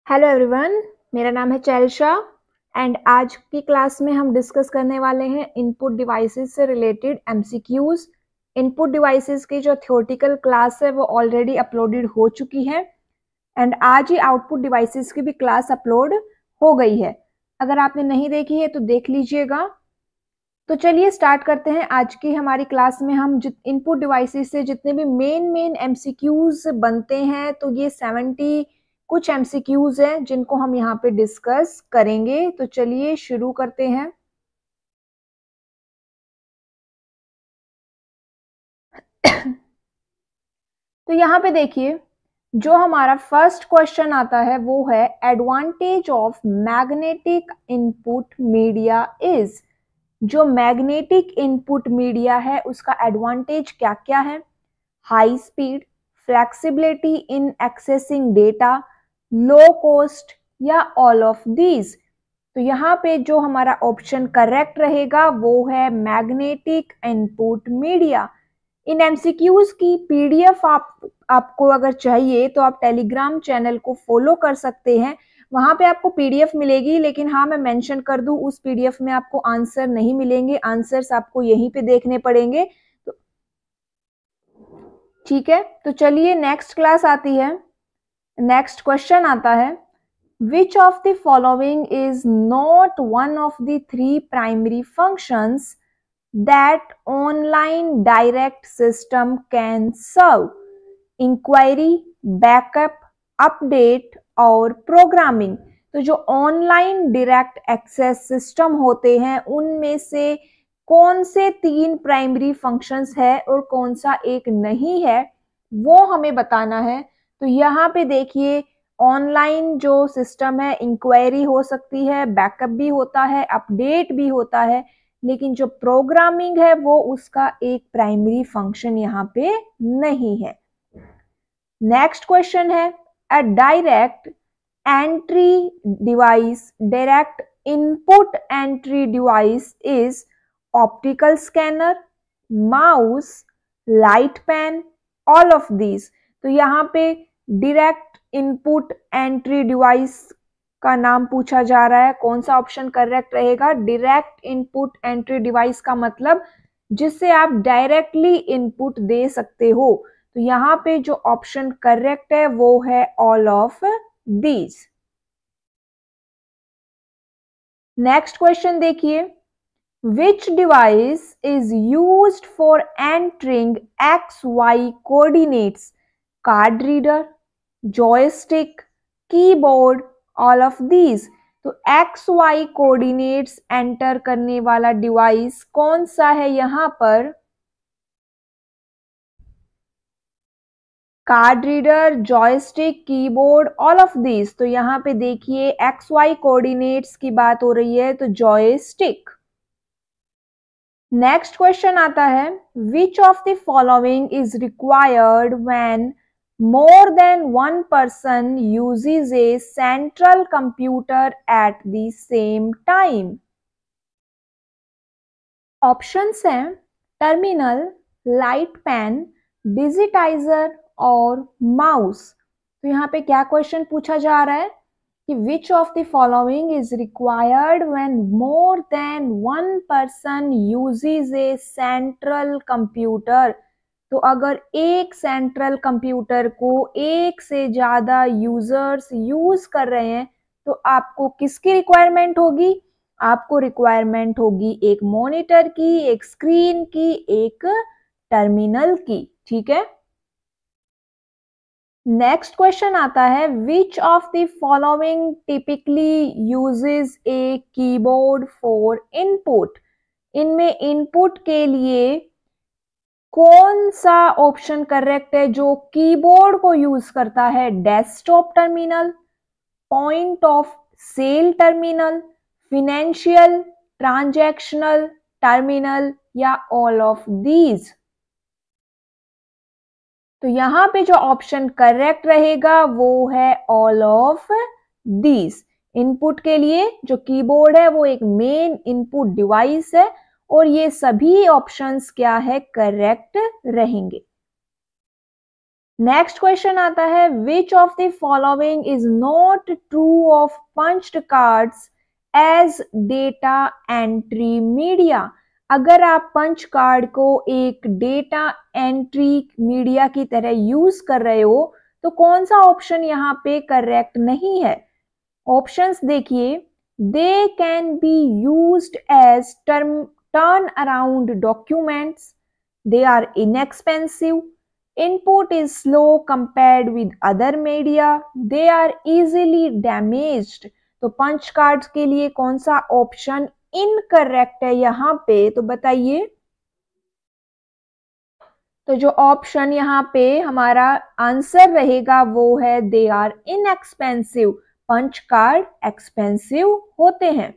Hello everyone, मेरा नाम है चैल्शा एंड आज की क्लास में हम डिस्कस करने वाले हैं इनपुट डिवाइसेस से रिलेटेड एमसीक्यूज। इनपुट डिवाइसेस की जो थ्योरेटिकल क्लास है वो ऑलरेडी अपलोडेड हो चुकी है एंड आज ही आउटपुट डिवाइसेस की भी क्लास अपलोड हो गई है। अगर आपने नहीं देखी है तो देख लीजिएगा। तो चलिए स्टार्ट करते हैं। आज की हमारी क्लास में हम इनपुट डिवाइसेस से जितने भी मेन एमसीक्यूज बनते हैं तो ये 70 कुछ एमसीक्यूज हैं जिनको हम यहाँ पे डिस्कस करेंगे। तो चलिए शुरू करते हैं। तो यहाँ पे देखिए, जो हमारा फर्स्ट क्वेश्चन आता है वो है advantage of magnetic input media is. जो मैग्नेटिक इनपुट मीडिया है उसका एडवांटेज क्या क्या है? हाई स्पीड, फ्लेक्सिबिलिटी इन एक्सेसिंग डेटा, लो कॉस्ट या ऑल ऑफ दीज। तो यहाँ पे जो हमारा ऑप्शन करेक्ट रहेगा वो है मैग्नेटिक इनपुट मीडिया। इन एमसीक्यूज की पीडीएफ आपको अगर चाहिए तो आप टेलीग्राम चैनल को फॉलो कर सकते हैं। वहां पे आपको पीडीएफ मिलेगी, लेकिन हाँ मैं मेंशन कर दूं उस पीडीएफ में आपको आंसर नहीं मिलेंगे, आंसर्स आपको यहीं पे देखने पड़ेंगे। तो ठीक है, तो चलिए नेक्स्ट क्लास आती है। नेक्स्ट क्वेश्चन आता है, which of the following is not one of the three primary functions that online direct system can serve? Inquiry, backup, update और प्रोग्रामिंग। तो जो ऑनलाइन डायरेक्ट एक्सेस सिस्टम होते हैं उनमें से कौन से तीन प्राइमरी फंक्शंस है और कौन सा एक नहीं है वो हमें बताना है। तो यहाँ पे देखिए, ऑनलाइन जो सिस्टम है इंक्वायरी हो सकती है, बैकअप भी होता है, अपडेट भी होता है, लेकिन जो प्रोग्रामिंग है वो उसका एक प्राइमरी फंक्शन यहाँ पे नहीं है। नेक्स्ट क्वेश्चन है, a direct entry device, direct input entry device is optical scanner, mouse, light pen, all of these. तो यहाँ पे डायरेक्ट इनपुट एंट्री डिवाइस का नाम पूछा जा रहा है, कौन सा ऑप्शन करेक्ट रहेगा? डायरेक्ट इनपुट एंट्री डिवाइस का मतलब जिससे आप डायरेक्टली इनपुट दे सकते हो। तो यहाँ पे जो ऑप्शन करेक्ट है वो है all of these. Next question देखिए, which device is used for entering XY coordinates? Card reader, joystick, keyboard, all of these. तो XY कोऑर्डिनेट्स एंटर करने वाला डिवाइस कौन सा है यहाँ पर? Card reader, joystick, keyboard, all of these. तो यहाँ पे देखिए XY कोऑर्डिनेट्स की बात हो रही है तो जॉयस्टिक। नेक्स्ट क्वेश्चन आता है, which of the following is required when more than one person uses a central computer at the same time? Options हैं टर्मिनल, लाइट पेन, डिजिटाइजर और माउस। तो यहाँ पे क्या क्वेश्चन पूछा जा रहा है कि विच of the following is required when more than one person uses A central computer. तो अगर एक सेंट्रल कंप्यूटर को एक से ज्यादा यूजर्स यूज कर रहे हैं तो आपको किसकी रिक्वायरमेंट होगी? आपको रिक्वायरमेंट होगी एक मॉनिटर की, एक स्क्रीन की, एक टर्मिनल की। ठीक है, नेक्स्ट क्वेश्चन आता है, which of the following typically uses a keyboard for input? इनमें इनपुट के लिए कौन सा ऑप्शन करेक्ट है जो कीबोर्ड को यूज करता है? Desktop terminal, point of sale terminal, financial transactional terminal या ऑल ऑफ दीज। तो यहाँ पे जो ऑप्शन करेक्ट रहेगा वो है ऑल ऑफ दीज। इनपुट के लिए जो कीबोर्ड है वो एक मेन इनपुट डिवाइस है और ये सभी ऑप्शंस क्या है? करेक्ट रहेंगे। नेक्स्ट क्वेश्चन आता है which of the following is not true of punched cards as data entry media. अगर आप पंच कार्ड को एक डेटा एंट्री मीडिया की तरह यूज कर रहे हो तो कौन सा ऑप्शन यहाँ पे करेक्ट नहीं है। ऑप्शंस देखिए, they can be used as turn around documents, they are inexpensive, input is slow compared with other media, they are easily damaged। तो पंच कार्ड्स के लिए कौन सा ऑप्शन इनकरेक्ट है यहाँ पे, तो बताइए। तो जो ऑप्शन यहाँ पे हमारा आंसर रहेगा वो है they are inexpensive. Punch card expensive होते हैं।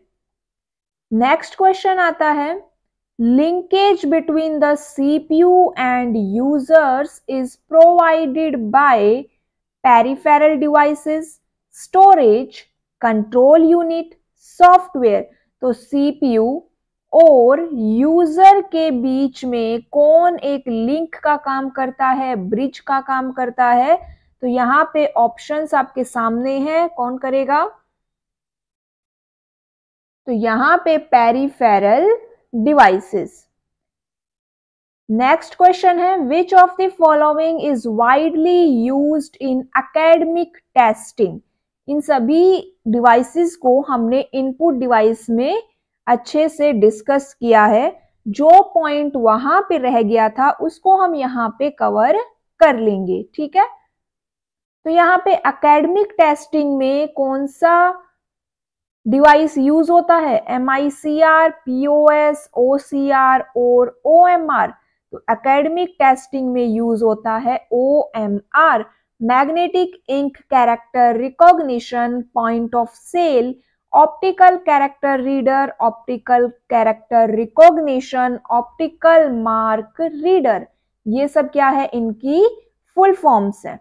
नेक्स्ट क्वेश्चन आता है linkage between the CPU and users is provided by peripheral devices, storage, control unit, software। तो CPU और यूजर के बीच में कौन एक लिंक का काम करता है, ब्रिज का काम करता है, तो यहाँ पे ऑप्शंस आपके सामने हैं, कौन करेगा। तो यहाँ पे पेरिफेरल डिवाइसेस। नेक्स्ट क्वेश्चन है which of the following is widely used in academic testing. इन सभी डिवाइसेस को हमने इनपुट डिवाइस में अच्छे से डिस्कस किया है। जो पॉइंट वहां पे रह गया था उसको हम यहाँ पे कवर कर लेंगे, ठीक है। तो यहाँ पे एकेडमिक टेस्टिंग में कौन सा डिवाइस यूज होता है, MICR, POS, OCR और OMR। तो एकेडमिक टेस्टिंग में यूज होता है OMR, magnetic ink character recognition point of sale, optical character reader, optical character recognition, optical mark reader. ये सब क्या है, इनकी फुल फॉर्म्स है।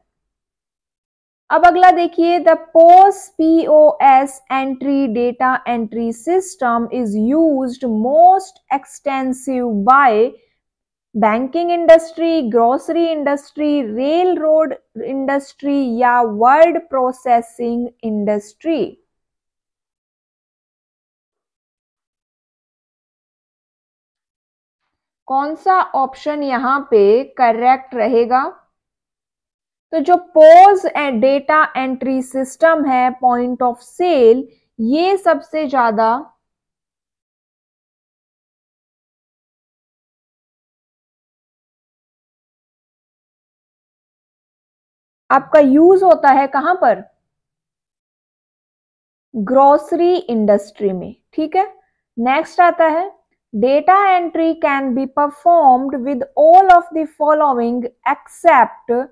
अब अगला देखिए, the post POS entry data entry system is used most extensive by banking industry, grocery industry, rail road industry या वर्ड प्रोसेसिंग इंडस्ट्री। कौन सा ऑप्शन यहाँ पे करेक्ट रहेगा। तो जो POS and data entry system है, पॉइंट ऑफ सेल, ये सबसे ज्यादा आपका यूज होता है कहां पर, ग्रोसरी इंडस्ट्री में, ठीक है। नेक्स्ट आता है data entry can be performed with all of the following except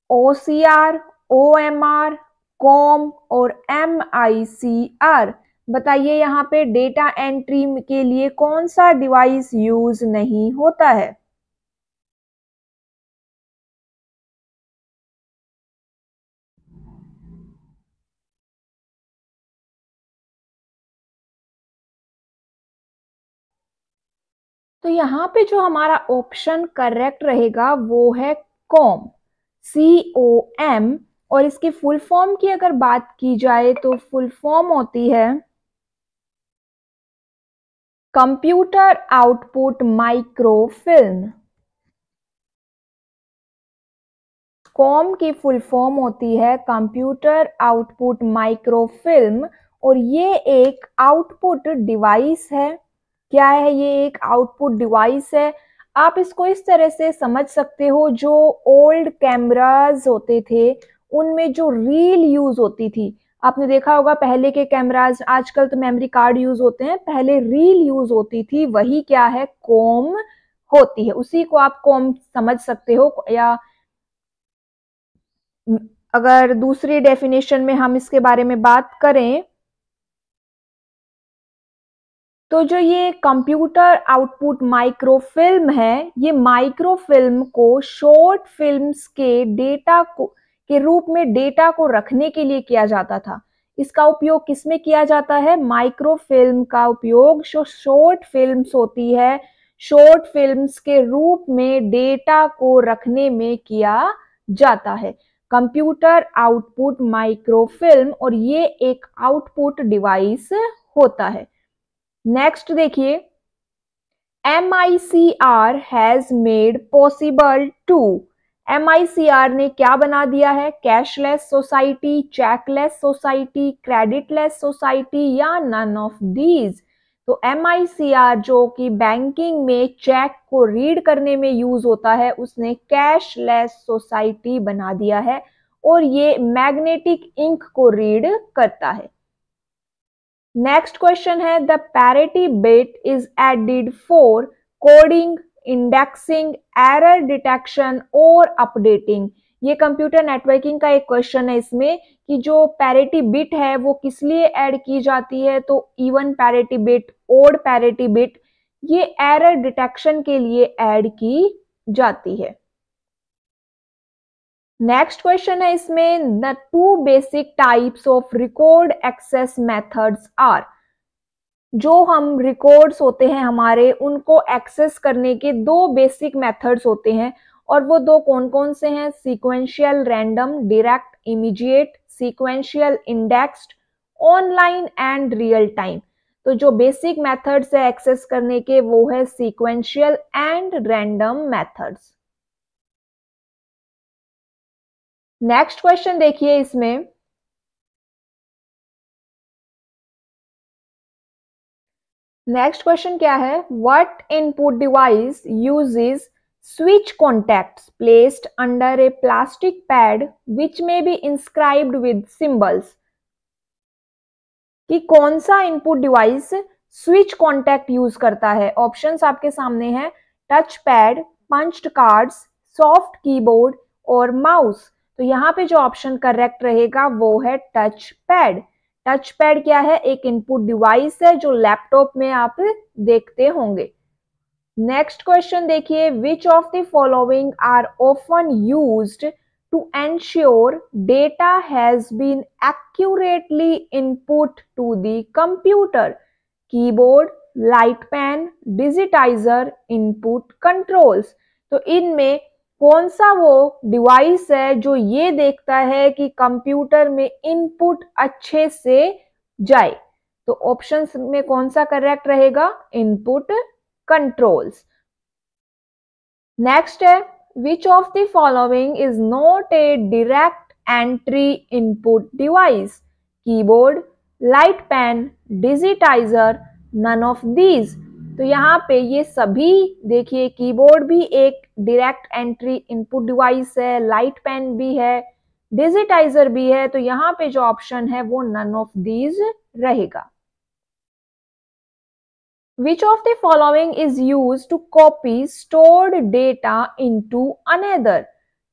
OCR, OMR, COM और MICR। बताइए यहाँ पे डेटा एंट्री के लिए कौन सा डिवाइस यूज नहीं होता है। तो यहाँ पे जो हमारा ऑप्शन करेक्ट रहेगा वो है COM, COM। और इसकी फुल फॉर्म की अगर बात की जाए तो फुल फॉर्म होती है कंप्यूटर आउटपुट माइक्रोफिल्म। कॉम की फुल फॉर्म होती है कंप्यूटर आउटपुट माइक्रोफिल्म और ये एक आउटपुट डिवाइस है। क्या है, ये एक आउटपुट डिवाइस है। आप इसको इस तरह से समझ सकते हो, जो ओल्ड कैमराज होते थे उनमें जो रील यूज होती थी, आपने देखा होगा पहले के कैमराज, आजकल तो मेमोरी कार्ड यूज होते हैं, पहले रील यूज होती थी, वही क्या है, कॉम होती है। उसी को आप कॉम समझ सकते हो। या अगर दूसरी डेफिनेशन में हम इसके बारे में बात करें तो जो ये कंप्यूटर आउटपुट माइक्रोफिल्म है, ये माइक्रोफिल्म को शॉर्ट फिल्म्स के डेटा को के रूप में डेटा को रखने के लिए किया जाता था। इसका उपयोग किसमें किया जाता है, माइक्रोफिल्म का उपयोग जो शॉर्ट फिल्म्स होती है, शॉर्ट फिल्म्स के रूप में डेटा को रखने में किया जाता है। कंप्यूटर आउटपुट माइक्रोफिल्म, और ये एक आउटपुट डिवाइस होता है। नेक्स्ट देखिए, MICR has made possible to, MICR ने क्या बना दिया है? Cashless society, chequeless society, creditless society या नन ऑफ दीज। तो MICR जो कि बैंकिंग में चेक को रीड करने में यूज होता है, उसने कैशलेस सोसाइटी बना दिया है, और ये मैग्नेटिक इंक को रीड करता है। नेक्स्ट क्वेश्चन है, the parity bit is added for coding, indexing, error detection और अपडेटिंग। ये कंप्यूटर नेटवर्किंग का एक क्वेश्चन है इसमें कि जो पैरिटी बिट है वो किस लिए ऐड की जाती है? तो even parity bit, odd parity bit, ये एरर डिटेक्शन के लिए ऐड की जाती है। नेक्स्ट क्वेश्चन है इसमें, the two basic types of record access methods are. जो हम रिकॉर्ड्स होते हैं हमारे, उनको एक्सेस करने के दो बेसिक मेथड्स होते हैं, और वो दो कौन कौन से हैं? Sequential random direct immediate, sequential indexed, online and real time. तो जो बेसिक मेथड्स है एक्सेस करने के वो है sequential and random methods. Next question देखिए इसमें, नेक्स्ट क्वेश्चन क्या है? What input device uses switch contacts placed under A plastic pad which may be inscribed with symbols. कि कौन सा input device switch contact use करता है? ऑप्शंस आपके सामने हैं, touch pad, punched cards, soft keyboard और माउस। तो यहाँ पे जो ऑप्शन करेक्ट रहेगा वो है टच पैड। टच पैड क्या है? एक इनपुट डिवाइस है जो लैपटॉप में आप देखते होंगे। नेक्स्ट क्वेश्चन देखिए, which of the following are often used to ensure data has been accurately input to the computer? Keyboard, light pen, digitizer, input controls। तो इनमें कौन सा वो डिवाइस है जो ये देखता है कि कंप्यूटर में इनपुट अच्छे से जाए? तो ऑप्शंस में कौन सा करेक्ट रहेगा? Input controls. नेक्स्ट है, which of the following is not a direct entry input device? Keyboard, light pen, digitizer, none of these। तो यहाँ पे ये सभी देखिए, कीबोर्ड भी एक डायरेक्ट एंट्री इनपुट डिवाइस है, लाइट पेन भी है, डिजिटाइजर भी है। तो यहाँ पे जो ऑप्शन है वो नन ऑफ दीज रहेगा। Which of the following is used to copy stored data into another?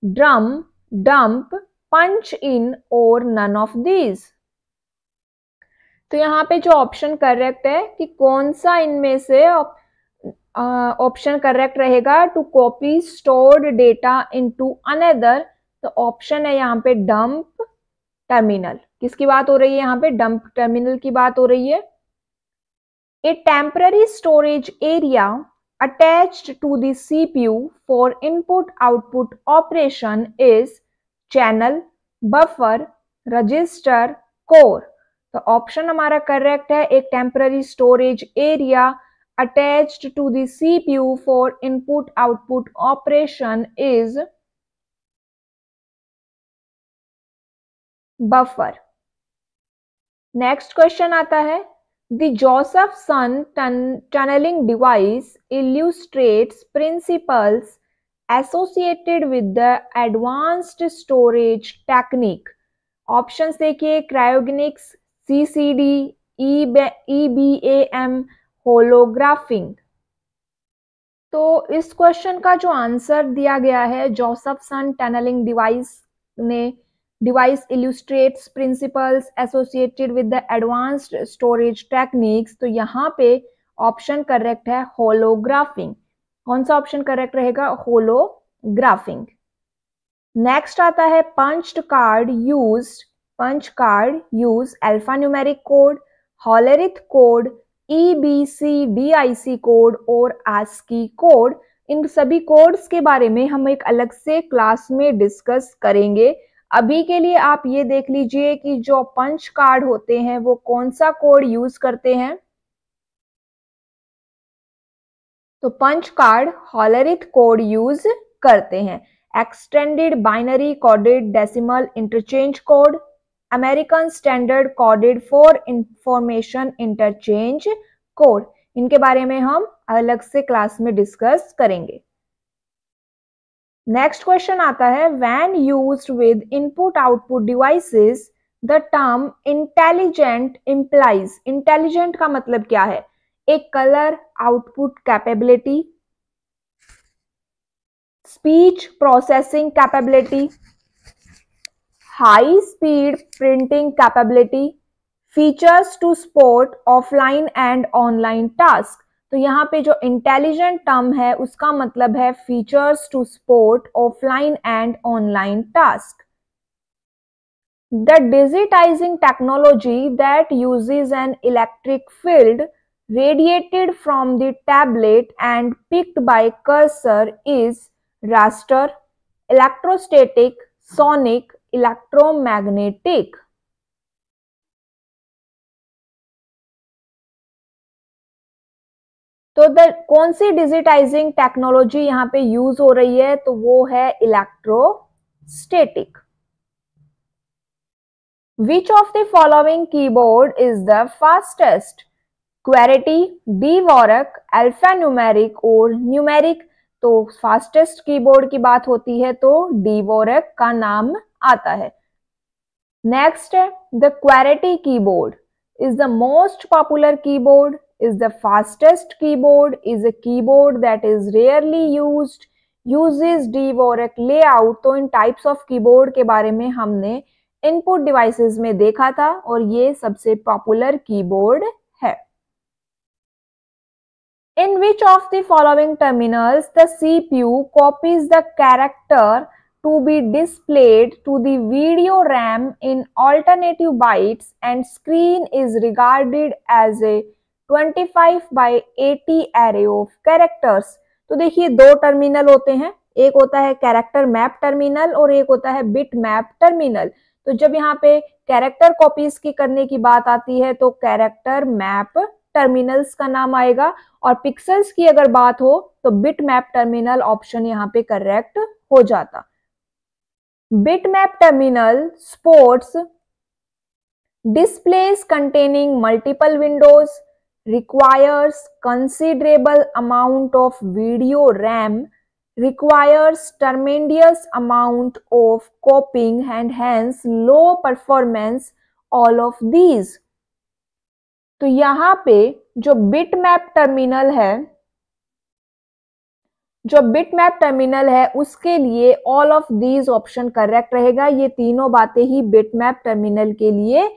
Drum, dump, punch in or none of these? तो यहाँ पे जो ऑप्शन करेक्ट है कि कौन सा इनमें से ऑप्शन करेक्ट रहेगा? To copy stored data into another. तो ऑप्शन है यहाँ पे डंप टर्मिनल। किसकी बात हो रही है यहाँ पे? डंप टर्मिनल की बात हो रही है। A temporary storage area attached to the CPU for input-output operation is channel, buffer, register, core। तो ऑप्शन हमारा करेक्ट है, एक temporary storage area attached to the CPU for input-output operation is buffer। Next question आता है, The Josephson tunneling device illustrates principles associated with the advanced storage technique। Options देखिए, cryogenics, CCD, EBAM, holographing. तो इस question का जो answer दिया गया है, Josephson tunneling device illustrates principles associated with the advanced storage techniques। तो यहाँ पे ऑप्शन करेक्ट है होलोग्राफिंग। कौन सा ऑप्शन करेक्ट रहेगा? होलोग्राफिंग। नेक्स्ट आता है, punch card use alphanumeric code, Hollerith code, EBCDIC code और ASCII कोड। इन सभी कोड्स के बारे में हम एक अलग से क्लास में डिस्कस करेंगे। अभी के लिए आप ये देख लीजिए कि जो पंच कार्ड होते हैं वो कौन सा कोड यूज करते हैं। तो punch card Hollerith code use करते हैं। Extended binary coded decimal interchange code, American standard coded for information interchange code, इनके बारे में हम अलग से क्लास में डिस्कस करेंगे। नेक्स्ट क्वेश्चन आता है, when used with input output devices the term intelligent implies. Intelligent का मतलब क्या है? एक colour output capability, speech processing capability, high speed printing capability, features to support offline and online task. तो यहाँ पे जो इंटेलिजेंट टर्म है उसका मतलब है features to support offline and online task. The digitising technology that uses an electric field radiated from the tablet and picked by cursor is raster, electrostatic, sonic, electromagnetic। तो कौन सी डिजिटाइजिंग टेक्नोलॉजी यहाँ पे use हो रही है? तो वो है electrostatic. Which of the following keyboard is the fastest? QWERTY, Dvorak, alphanumeric और न्यूमेरिक। तो फास्टेस्ट कीबोर्ड की बात होती है तो डीवॉरक का नाम आता है। नेक्स्ट है, the QWERTY keyboard is the most popular keyboard, is the fastest keyboard, is a keyboard that is rarely used, uses Dvorak layout। तो इन टाइप्स ऑफ कीबोर्ड के बारे में हमने इनपुट डिवाइसेस में देखा था और ये सबसे पॉपुलर कीबोर्ड है। In which of the following terminals the CPU copies the character to be displayed to the video RAM in alternative bytes and screen is regarded as a 25 by 80 array of characters। तो देखिए दो terminal होते हैं, एक होता है character map terminal और एक होता है बिट मैप टर्मिनल। तो जब यहाँ पे कैरेक्टर कॉपीज की करने की बात आती है तो कैरेक्टर मैप टर्मिनल्स का नाम आएगा और पिक्सेल्स की अगर बात हो तो बिट मैप टर्मिनल ऑप्शन यहाँ पे करेक्ट हो जाता। Bit map terminal supports displays containing multiple windows, requires considerable amount of video RAM, requires tremendous amount of copying and hence low performance, all of these। तो यहाँ पे जो bit map terminal है उसके लिए all of these option correct रहेगा। ये तीनों बातें ही बिट मैप टर्मिनल के लिए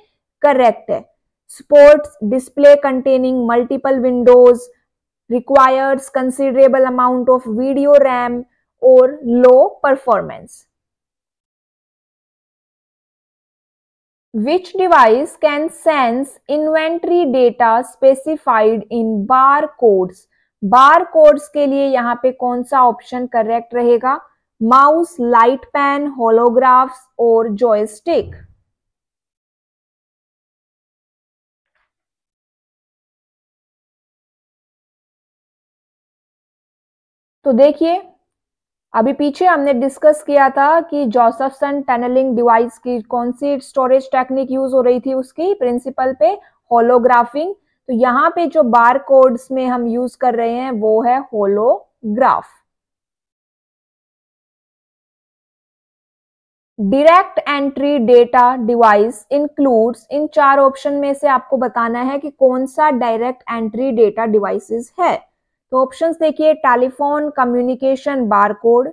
करेक्ट है। Supports display containing multiple windows, requires considerable amount of video RAM और low performance. Which device can sense inventory data specified in barcodes? Barcodes के लिए यहाँ पे कौन सा ऑप्शन करेक्ट रहेगा? माउस, लाइट पेन, होलोग्राफ्स और जॉयस्टिक। तो देखिए अभी पीछे हमने डिस्कस किया था कि जोसेफसन टनलिंग डिवाइस की कौन सी स्टोरेज टेक्निक यूज हो रही थी, उसकी प्रिंसिपल पे होलोग्राफिंग। तो यहाँ पे जो बार कोड्स में हम यूज कर रहे हैं वो है holograph. Direct entry data device includes, इन चार ऑप्शन में से आपको बताना है कि कौन सा डायरेक्ट एंट्री डेटा डिवाइसेस है। तो ऑप्शंस देखिए, telephone communication barcode,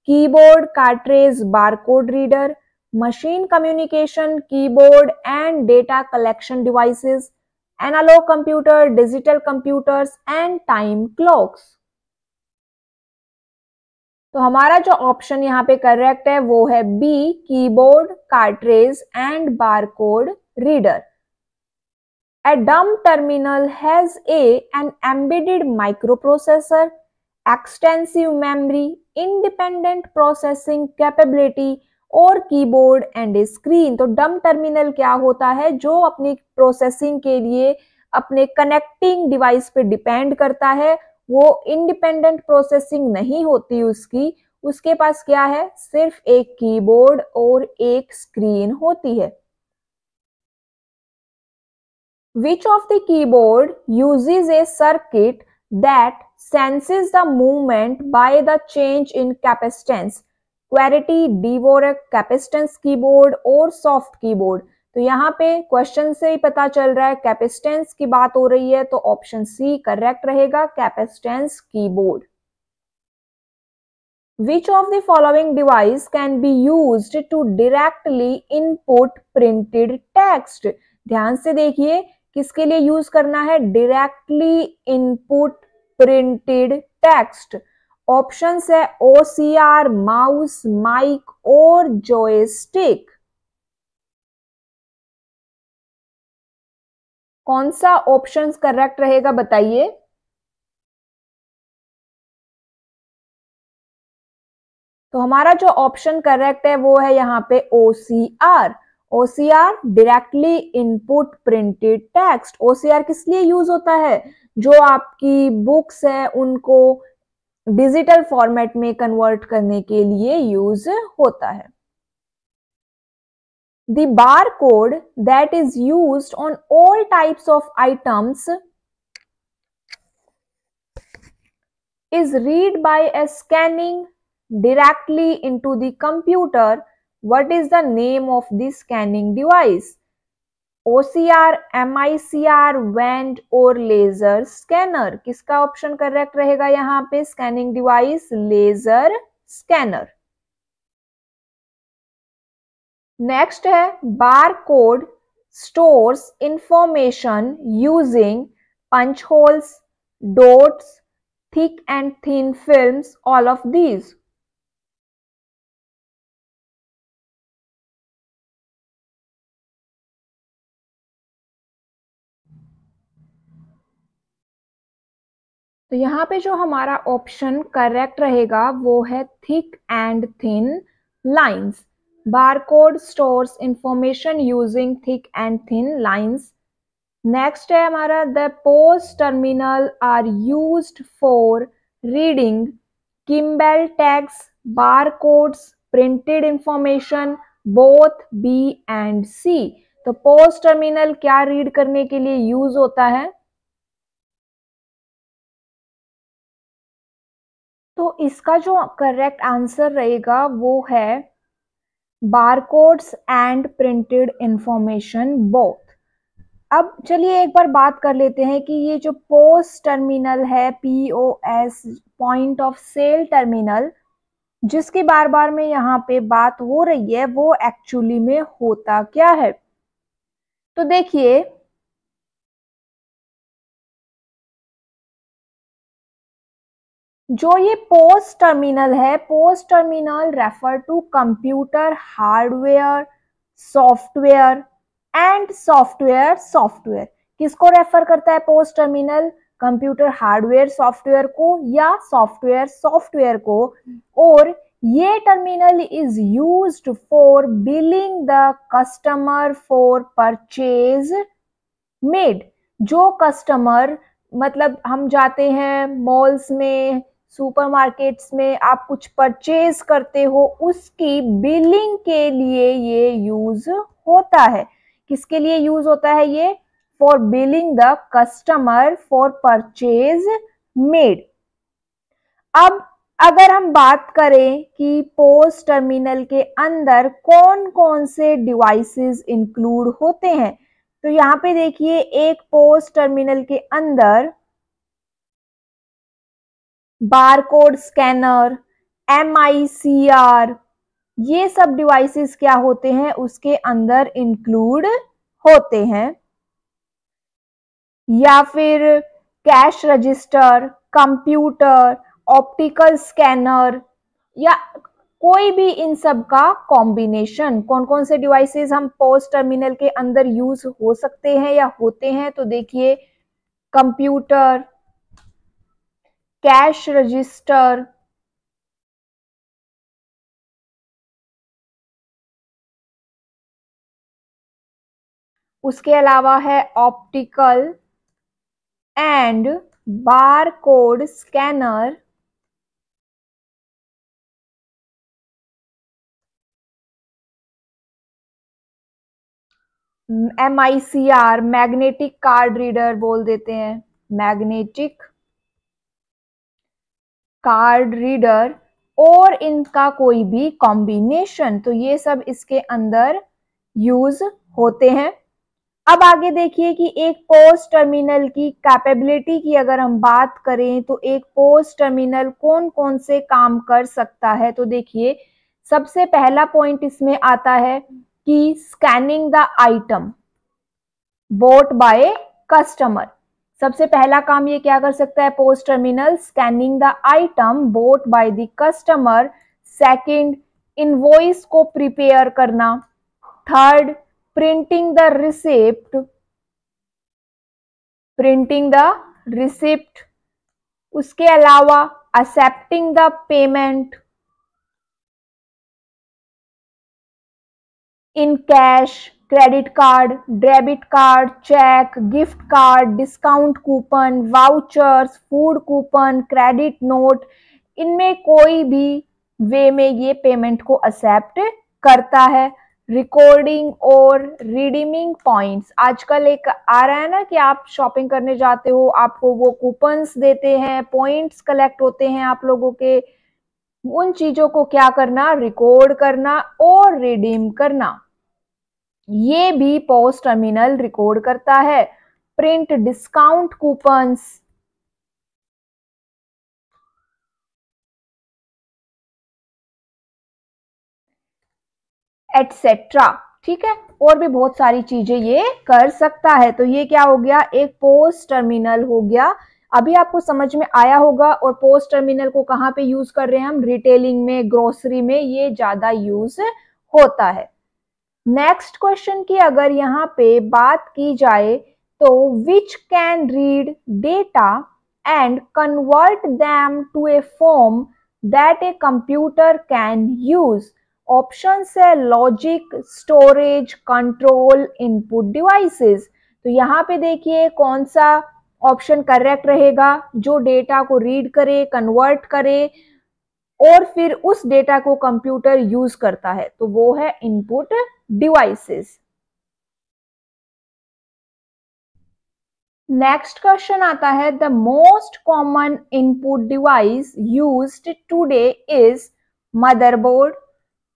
keyboard cartridge barcode reader, machine communication keyboard and data collection devices, analogue computer, digital computers and time clocks. तो हमारा जो ऑप्शन यहाँ पे करेक्ट है वो है B, keyboard cartridge and barcode reader. A dumb terminal has an embedded microprocessor, extensive memory, independent processing capability और keyboard and screen. तो डम टर्मिनल क्या होता है? जो अपनी प्रोसेसिंग के लिए अपने कनेक्टिंग डिवाइस पे डिपेंड करता है, वो इंडिपेंडेंट प्रोसेसिंग नहीं होती उसकी, उसके पास क्या है? सिर्फ एक कीबोर्ड और एक स्क्रीन होती है। Which of the keyboard uses a circuit that senses the movement by the change in capacitance? QWERTY, Dvorak, capacitance keyboard और soft keyboard। तो यहाँ पे क्वेश्चन से ही पता चल रहा है कैपेसिटेंस की बात हो रही है, तो ऑप्शन सी करेक्ट रहेगा, capacitance keyboard. Which of the following device can be used to directly input printed text? ध्यान से देखिए किसके लिए यूज करना है? Directly input printed text. Options है OCR, माउस, माइक और जॉयस्टिक। कौन सा ऑप्शन करेक्ट रहेगा बताइए? तो हमारा जो ऑप्शन करेक्ट है वो है यहाँ पे OCR। OCR directly input printed text. OCR किस लिए यूज होता है? जो आपकी बुक्स है उनको डिजिटल फॉर्मेट में कन्वर्ट करने के लिए यूज होता है। The barcode that is used on all types of items is read by a scanning directly into the computer. What is the name of the scanning device? OCR, MICR, WAND और laser scanner. किसका option correct रहेगा यहाँ पे? Scanning device laser scanner. Next है barcode stores information using punch holes, dots, thick and thin films, all of these. तो यहाँ पे जो हमारा ऑप्शन करेक्ट रहेगा वो है thick and thin lines. Barcode stores information using thick and thin lines. Next है हमारा the post terminal are used for reading Kimball tags, barcodes, printed information, both B and C. तो post terminal क्या read करने के लिए use होता है? तो इसका जो करेक्ट आंसर रहेगा वो है barcodes and printed information both. अब चलिए एक बार बात कर लेते हैं कि ये जो पोस्ट टर्मिनल है, POS, point of sale terminal, जिसकी बार बार में यहाँ पे बात हो रही है, वो एक्चुअली में होता क्या है? तो देखिए जो ये पोस्ट टर्मिनल है, post terminal refer to computer hardware, software and software. किसको रेफर करता है post terminal? Computer hardware software को या सॉफ्टवेयर को। और ये terminal is used for billing the customer for purchase made. जो कस्टमर, मतलब हम जाते हैं मॉल्स में, सुपरमार्केट्स में, आप कुछ परचेज करते हो, उसकी बिलिंग के लिए ये यूज होता है। किसके लिए यूज होता है ये? For billing the customer for purchase made. अब अगर हम बात करें कि पोस्ट टर्मिनल के अंदर कौन कौन से डिवाइसेस इंक्लूड होते हैं, तो यहाँ पे देखिए एक पोस्ट टर्मिनल के अंदर बारकोड स्कैनर, MICR, ये सब डिवाइसेस क्या होते हैं? उसके अंदर इंक्लूड होते हैं। या फिर cash register, computer, optical scanner, या कोई भी इन सब का कॉम्बिनेशन। कौन कौन से डिवाइसेस हम पोस्ट टर्मिनल के अंदर यूज हो सकते हैं या होते हैं? तो देखिए कंप्यूटर, कैश रजिस्टर, उसके अलावा है optical and bar code scanner, MICR magnetic card reader बोल देते हैं, मैग्नेटिक कार्ड रीडर, और इनका कोई भी कॉम्बिनेशन। तो ये सब इसके अंदर यूज होते हैं। अब आगे देखिए कि एक पोस्ट टर्मिनल की कैपेबिलिटी की अगर हम बात करें तो एक पोस्ट टर्मिनल कौन कौन से काम कर सकता है। तो देखिए सबसे पहला पॉइंट इसमें आता है कि scanning the item bought by customer. सबसे पहला काम ये क्या कर सकता है post terminal, scanning the item bought by the customer. Second, invoice को प्रिपेयर करना। थर्ड, प्रिंटिंग द रिसिप्ट, उसके अलावा accepting the payment in cash, credit card, debit card, cheque, gift card, discount coupon, vouchers, food coupon, credit note, इनमें कोई भी वे में ये payment को एक्सेप्ट करता है। रिकॉर्डिंग और रिडीमिंग पॉइंट्स, आजकल एक आ रहा है ना कि आप शॉपिंग करने जाते हो, आपको वो कूपन्स देते हैं, पॉइंट्स कलेक्ट होते हैं आप लोगों के, उन चीजों को क्या करना, रिकॉर्ड करना और रिडीम करना, ये भी पोस्ट टर्मिनल रिकॉर्ड करता है। प्रिंट डिस्काउंट कूपन्स, एटसेट्रा, ठीक है, और भी बहुत सारी चीजें ये कर सकता है। तो ये क्या हो गया, एक पोस्ट टर्मिनल हो गया। अभी आपको समझ में आया होगा। और पोस्ट टर्मिनल को कहाँ पे यूज कर रहे हैं हम, रिटेलिंग में, ग्रोसरी में ये ज्यादा यूज होता है। नेक्स्ट क्वेश्चन की अगर यहाँ पे बात की जाए तो which can read data and convert them to a form that a computer can use. Option है logic, storage, control, input devices. तो यहाँ पे देखिए कौन सा ऑप्शन करेक्ट रहेगा, जो डेटा को रीड करे, कन्वर्ट करे और फिर उस डेटा को कंप्यूटर यूज करता है, तो वो है इनपुट डिवाइसेस। नेक्स्ट क्वेश्चन आता है the most common input device used today is motherboard,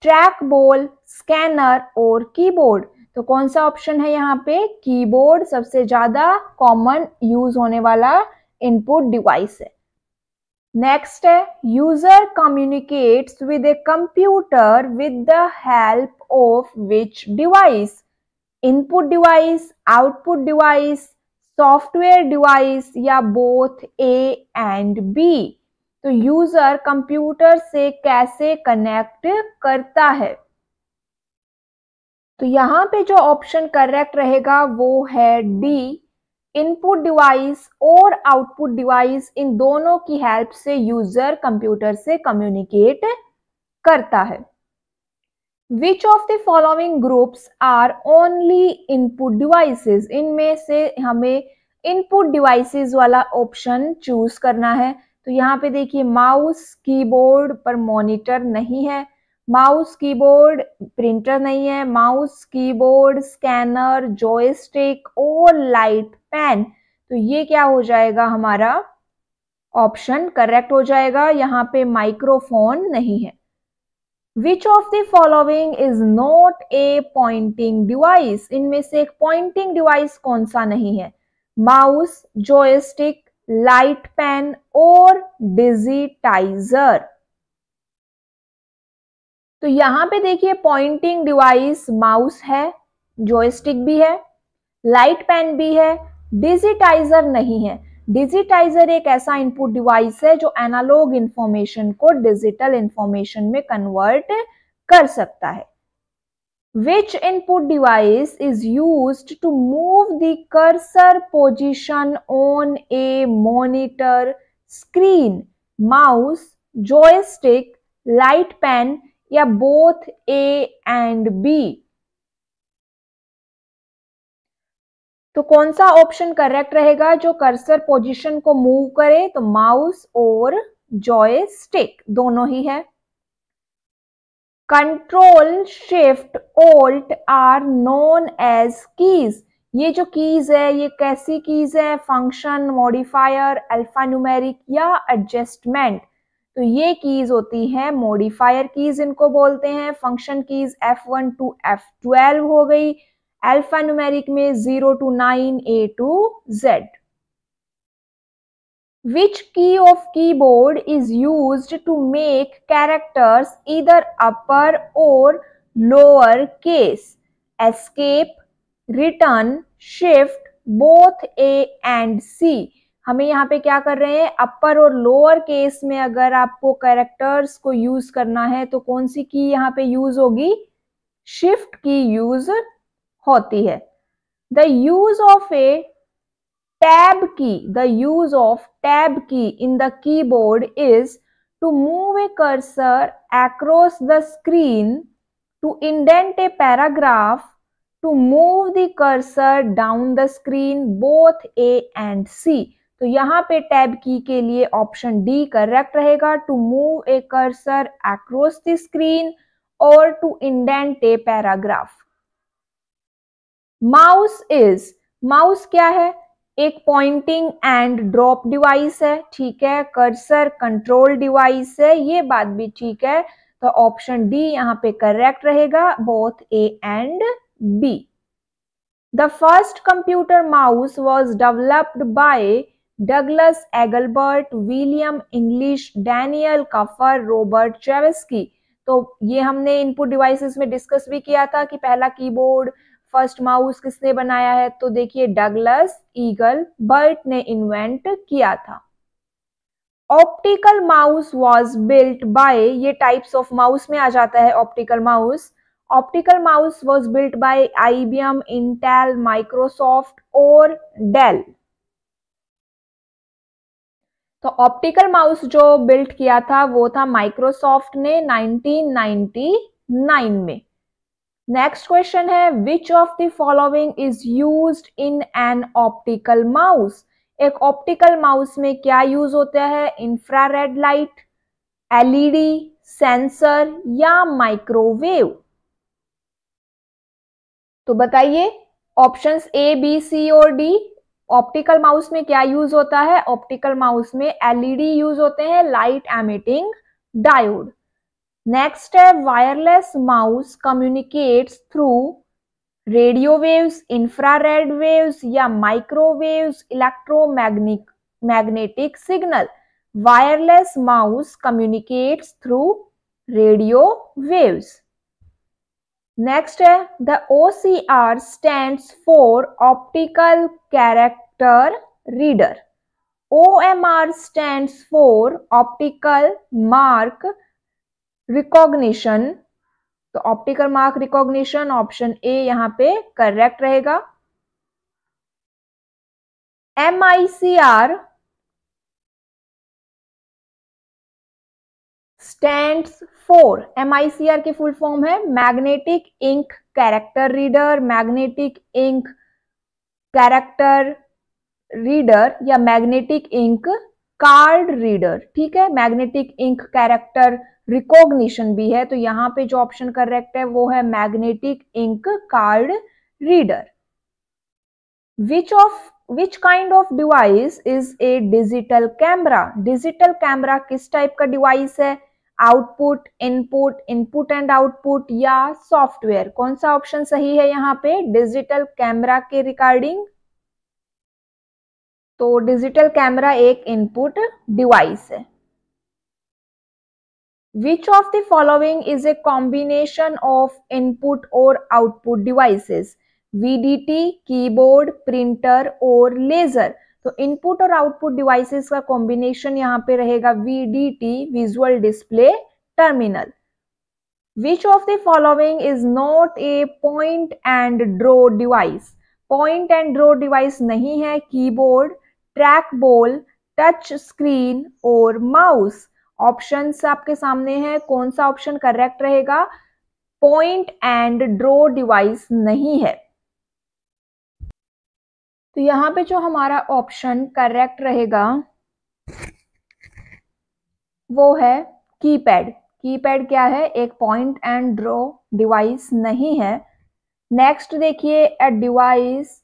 track ball, scanner और कीबोर्ड। तो कौन सा ऑप्शन है यहाँ पे, कीबोर्ड सबसे ज्यादा कॉमन यूज होने वाला इनपुट डिवाइस है। नेक्स्ट है user communicates with a computer with the help of which device, input device, output device, software device या बोथ ए एंड बी। तो यूजर कंप्यूटर से कैसे कनेक्ट करता है। तो यहाँ पे जो ऑप्शन करेक्ट रहेगा वो है डी, इनपुट डिवाइस और आउटपुट डिवाइस, इन दोनों की हेल्प से यूजर कंप्यूटर से कम्युनिकेट करता है। Which of the following groups are only input devices, इनमें से हमें इनपुट डिवाइसेस वाला ऑप्शन चूज करना है। तो यहाँ पे देखिए माउस, कीबोर्ड पर मॉनिटर नहीं है, माउस कीबोर्ड प्रिंटर नहीं है, माउस कीबोर्ड स्कैनर, जॉयस्टिक और लाइट पेन। तो ये क्या हो जाएगा, हमारा ऑप्शन करेक्ट हो जाएगा। यहाँ पे माइक्रोफोन नहीं है। Which of the following is not a pointing device, इनमें से एक पॉइंटिंग डिवाइस कौन सा नहीं है, माउस, जॉयस्टिक, लाइट पेन और डिजिटाइजर। तो यहाँ पे देखिए पॉइंटिंग डिवाइस माउस है, जॉयस्टिक भी है, लाइट पेन भी है, डिजिटाइजर नहीं है। डिजिटाइजर एक ऐसा इनपुट डिवाइस है जो एनालॉग इंफॉर्मेशन को डिजिटल इंफॉर्मेशन में कन्वर्ट कर सकता है। Which input device is used to move the cursor position on a monitor, screen, mouse, joystick, light pen या बोथ ए एंड बी? तो कौन सा ऑप्शन करेक्ट रहेगा जो कर्सर पोजीशन को मूव करे? तो माउस और जॉयस्टिक दोनों ही है। Control, shift, alt are known as keys. ये जो कीज है ये कैसी कीज है? फंक्शन, मॉडिफायर, अल्फान्यूमेरिक या एडजस्टमेंट? तो ये कीज होती हैं मॉडिफायर कीज, इनको बोलते हैं। Function keys F1 to F12 हो गई, अल्फान्यूमेरिक में 0 to 9, A to Z। Which key of keyboard is used to make characters either upper or lower case? Escape, return, shift, both A and C। हमें यहाँ पे क्या कर रहे हैं? अपर और लोअर केस में अगर आपको कैरेक्टर्स को यूज करना है तो कौन सी की यहाँ पे यूज होगी? शिफ्ट की यूज होती है। The use of a tab key, the use of tab key in the keyboard is to move a cursor across the screen, to indent a paragraph, to move the cursor down the screen, both A and C। तो यहाँ पे tab key के लिए option D correct रहेगा, to move a cursor across the screen और to indent a paragraph. Mouse क्या है? एक पॉइंटिंग एंड ड्रॉप डिवाइस है, ठीक है। कर्सर कंट्रोल डिवाइस है, ये बात भी ठीक है। तो ऑप्शन डी यहाँ पे करेक्ट रहेगा, both A and B. The first computer mouse was developed by Douglas Engelbart, William English, Daniel Kafer, Robert Chevesky. तो ये हमने इनपुट डिवाइसेस में डिस्कस भी किया था कि पहला कीबोर्ड, फर्स्ट माउस किसने बनाया है? तो देखिए डगलस ईगल बर्ट ने इन्वेंट किया था। Optical mouse was built by, ये टाइप्स ऑफ माउस में आ जाता है optical mouse. Optical mouse was built by IBM, Intel, Microsoft और डेल। तो ऑप्टिकल माउस जो बिल्ट किया था वो था माइक्रोसॉफ्ट ने 1999 में। नेक्स्ट क्वेश्चन है, which of the following is used in an optical mouse? एक ऑप्टिकल माउस में क्या यूज होता है? इंफ्रारेड लाइट, LED, सेंसर या माइक्रोवेव? तो बताइए ऑप्शंस A, B, C और D। ऑप्टिकल माउस में क्या यूज होता है? ऑप्टिकल माउस में LED यूज होते हैं, लाइट एमिटिंग डायोड। नेक्स्ट है, wireless mouse communicates through radio waves, infrared waves या microwaves, electromagnetic signal. Wireless mouse communicates through radio waves. Next है, the OCR stands for optical character reader. OMR stands for optical mark recognition. तो optical mark recognition, option A यहां पे correct रहेगा। MICR stands for, MICR की full form है magnetic ink character reader, magnetic ink character reader या magnetic ink card reader, ठीक है। Magnetic ink character recognition भी है, तो यहाँ पे जो ऑप्शन करेक्ट है वो है magnetic ink card reader. Which kind of device is a digital camera? Digital camera किस टाइप का डिवाइस है? Output, input, input and output या सॉफ्टवेयर? कौन सा ऑप्शन सही है यहाँ पे डिजिटल कैमरा के रिगार्डिंग? तो डिजिटल कैमरा एक इनपुट डिवाइस है। Which of the following is a combination of input और output devices? VDT, keyboard, printer और लेजर। तो इनपुट और आउटपुट डिवाइसेस का कॉम्बिनेशन यहाँ पे रहेगा VDT, visual display terminal. Which of the following is not a point and draw device? Point and draw device नहीं है keyboard, track ball, touch screen और माउस। ऑप्शंस आपके सामने है, कौन सा ऑप्शन करेक्ट रहेगा? पॉइंट एंड ड्रॉ डिवाइस नहीं है। तो यहाँ पे जो हमारा ऑप्शन करेक्ट रहेगा वो है कीपैड। कीपैड क्या है? एक पॉइंट एंड ड्रॉ डिवाइस नहीं है। नेक्स्ट देखिए, a device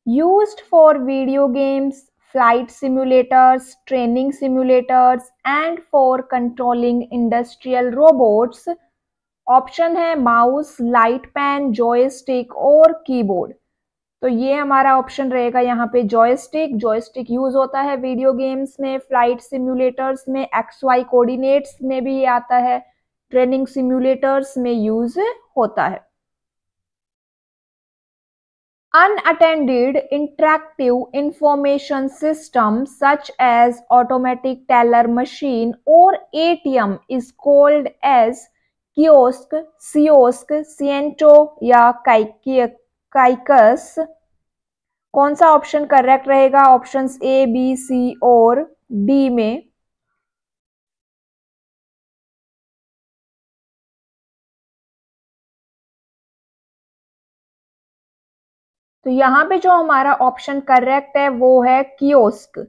used for video games, flight simulators, training simulators and for controlling industrial robots. Option है माउस, लाइट पेन, जॉयस्टिक और कीबोर्ड। तो ये हमारा ऑप्शन रहेगा यहाँ पे जॉयस्टिक। जॉयस्टिक यूज होता है वीडियो गेम्स में, फ्लाइट सिमुलेटर्स में, एक्स वाई कोऑर्डिनेट्स में भी ये आता है, ट्रेनिंग सिमुलेटर्स में यूज होता है। Unattended interactive information system such as automatic teller machine or ATM is called as kiosk, kiosk, Ciento या काइकस। कौन सा ऑप्शन करेक्ट रहेगा ऑप्शंस ए, बी, सी और डी में? तो यहाँ पे जो हमारा ऑप्शन करेक्ट है वो है kiosk.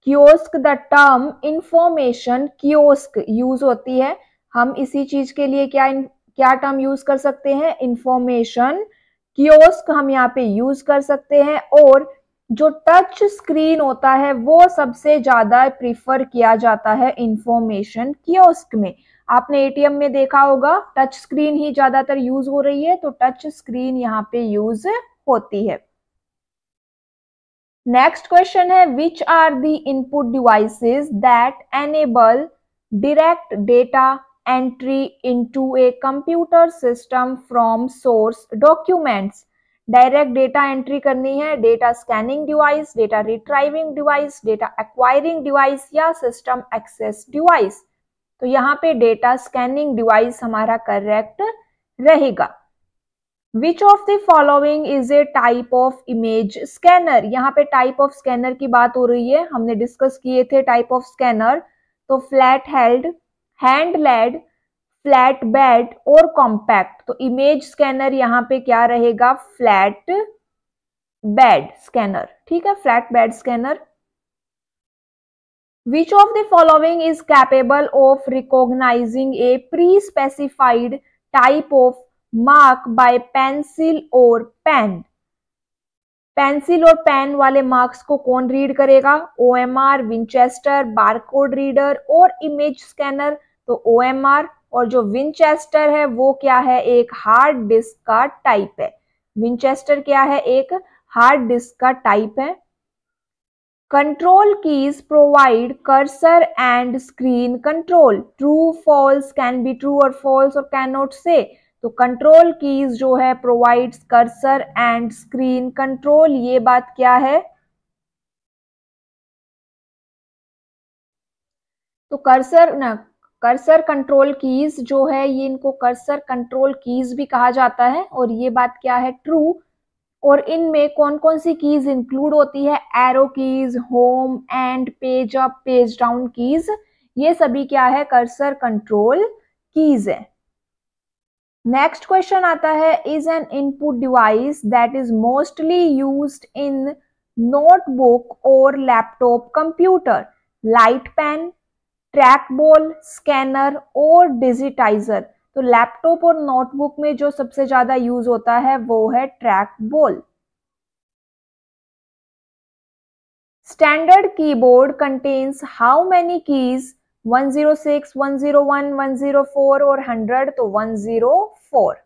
Kiosk the term information kiosk use होती है। हम इसी चीज के लिए क्या क्या टर्म यूज कर सकते हैं? इंफॉर्मेशन कियोस्क हम यहाँ पे यूज कर सकते हैं। और जो टच स्क्रीन होता है वो सबसे ज्यादा प्रिफर किया जाता है इंफॉर्मेशन कियोस्क में। आपने एटीएम में देखा होगा टच स्क्रीन ही ज्यादातर यूज हो रही है, तो टच स्क्रीन यहाँ पे यूज होती है। नेक्स्ट क्वेश्चन है, which are the input devices that enable direct data entry into a computer system from source documents. Direct data entry करनी है, data scanning device, data retrieving device, data acquiring device या system access device. तो यहाँ पे data scanning device हमारा correct रहेगा। Which of the following is a type of image scanner? यहाँ पे टाइप ऑफ स्कैनर की बात हो रही है, हमने डिस्कस किए थे टाइप ऑफ स्कैनर। तो flat held, handheld, flatbed और कॉम्पैक्ट। तो इमेज स्कैनर यहाँ पे क्या रहेगा? Flatbed scanner. ठीक है, flatbed scanner. Which of the following is capable of recognizing a pre-specified type of mark by pencil or pen? Pencil और pen वाले मार्क्स को कौन रीड करेगा? ओएमआर, विंचेस्टर, बारकोड रीडर और image scanner. तो OMR, और जो Winchester है वो क्या है? एक हार्ड डिस्क का टाइप है। विंचेस्टर क्या है? एक हार्ड डिस्क का टाइप है। Control keys provide cursor and screen control. True, false, can be true or false or cannot say. तो कंट्रोल कीज जो है provides cursor and screen control, ये बात क्या है? तो कर्सर कंट्रोल कीज जो है ये इनको कर्सर कंट्रोल कीज भी कहा जाता है, और ये बात क्या है? ट्रू। और इनमें कौन कौन सी कीज इंक्लूड होती है? Arrow keys, home end page up, page down keys, ये सभी क्या है? कर्सर कंट्रोल कीज है। नेक्स्ट क्वेश्चन आता है, is an input device that is mostly used in notebook और laptop computer, light pen, track ball, scanner और digitiser. तो लैपटॉप और नोटबुक में जो सबसे ज्यादा यूज होता है वो है track ball. Standard keyboard contains how many keys? 106, 101, 104 और 100। तो 104।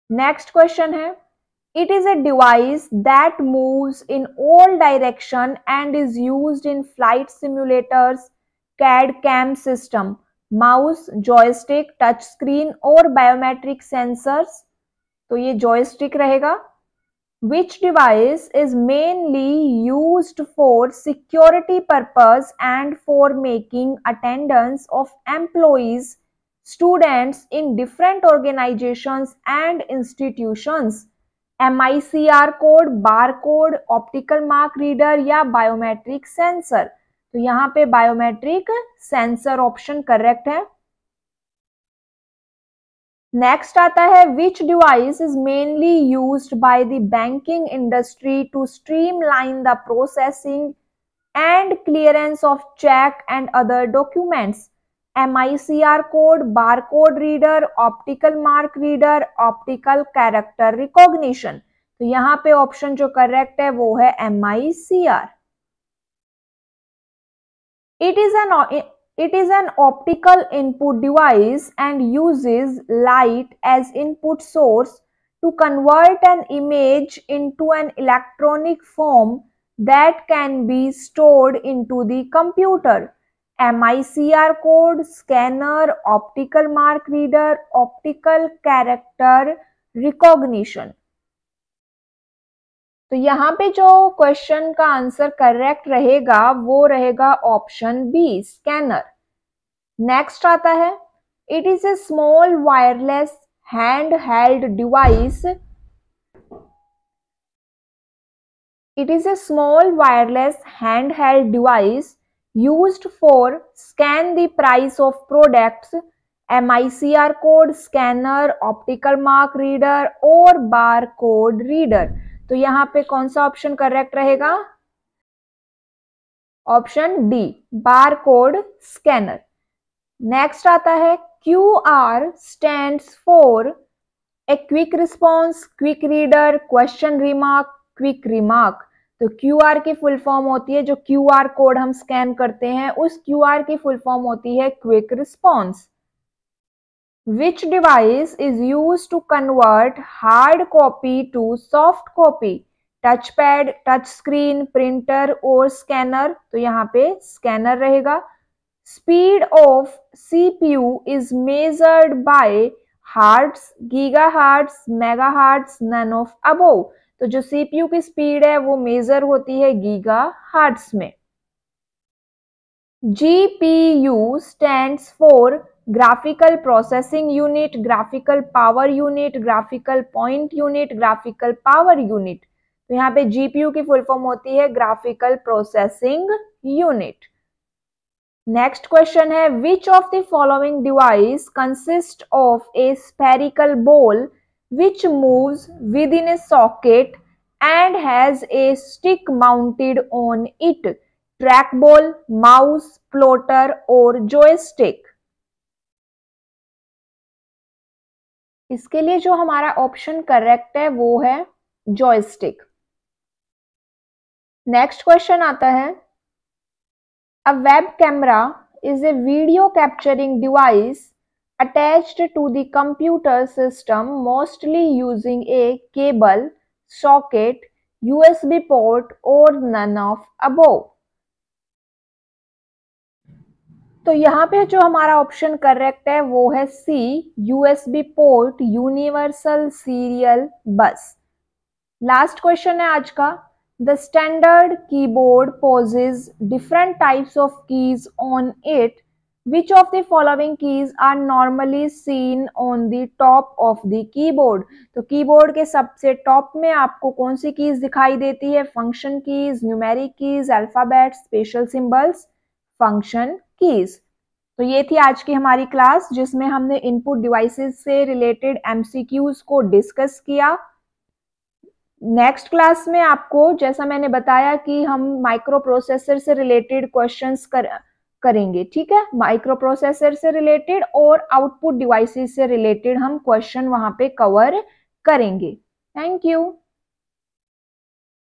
नेक्स्ट क्वेश्चन है, it is a device that moves in all direction and is used in flight simulators, CAD CAM system, mouse, joystick, touch screen और biometric sensors. तो ये joystick रहेगा। Which device is mainly used for security purpose and for making attendance of employees, students in different organizations and institutions? MICR code, barcode, optical mark reader या biometric sensor। तो यहाँ पे biometric sensor option correct है। Next आता है which device is mainly used by the banking industry to streamline the processing and clearance of cheque and other documents. MICR code, barcode reader, optical mark reader, optical character recognition. तो यहाँ पे option जो correct है वो है MICR। It is an optical input device and uses light as input source to convert an image into an electronic form that can be stored into the computer. MICR code, scanner, optical mark reader, optical character recognition। तो यहाँ पे जो question का answer correct रहेगा वो रहेगा option B, scanner. Next आता है it is a small wireless hand held device. It is a small wireless handheld device used for scan the price of products, MICR code, scanner, optical mark reader और barcode reader। तो यहाँ पे कौन सा option correct रहेगा? Option D, barcode scanner. Next आता है QR stands for a quick response, quick reader, question remark, quick remark. तो QR की फुल फॉर्म होती है, जो QR कोड हम स्कैन करते हैं उस QR की फुल फॉर्म होती है quick response. Which device is used to convert hard copy to soft copy? Touchpad, touch screen, printer और स्कैनर। तो यहाँ पे स्कैनर रहेगा। Speed of CPU is measured by hertz, gigahertz, megahertz, none of above। तो जो CPU की speed है वो मेजर होती है गीगाहर्ट्ज में। GPU stands for graphical processing unit, graphical power unit, graphical point unit, graphical power unit. तो यहाँ पे GPU की फुल फॉर्म होती है graphical processing unit. Next question है which of the following device consist of a spherical ball which moves within a socket and has a stick mounted on it? Track ball, mouse, plotter और joystick. इसके लिए जो हमारा option correct है वो है joystick. Next question आता है a web camera is a video capturing device attached to the computer system mostly using a cable, socket, USB port or none of above। तो यहाँ पे जो हमारा ऑप्शन करेक्ट है वो है C, USB port, universal serial bus. Last question है आज का the standard keyboard poses different types of keys on it, which of the following keys are normally seen on the top of the keyboard? तो keyboard के सबसे top में आपको कौन सी keys दिखाई देती है? Function keys, numeric keys, alphabet, special symbols, function keys. तो ये थी आज की हमारी क्लास जिसमें हमने इनपुट डिवाइसेस से रिलेटेड MCQs को डिस्कस किया। नेक्स्ट क्लास में आपको, जैसा मैंने बताया कि हम माइक्रो प्रोसेसर से रिलेटेड क्वेश्चंस करेंगे, ठीक है। माइक्रो प्रोसेसर से रिलेटेड और आउटपुट डिवाइसेस से रिलेटेड हम क्वेश्चन वहां पे कवर करेंगे। Thank you.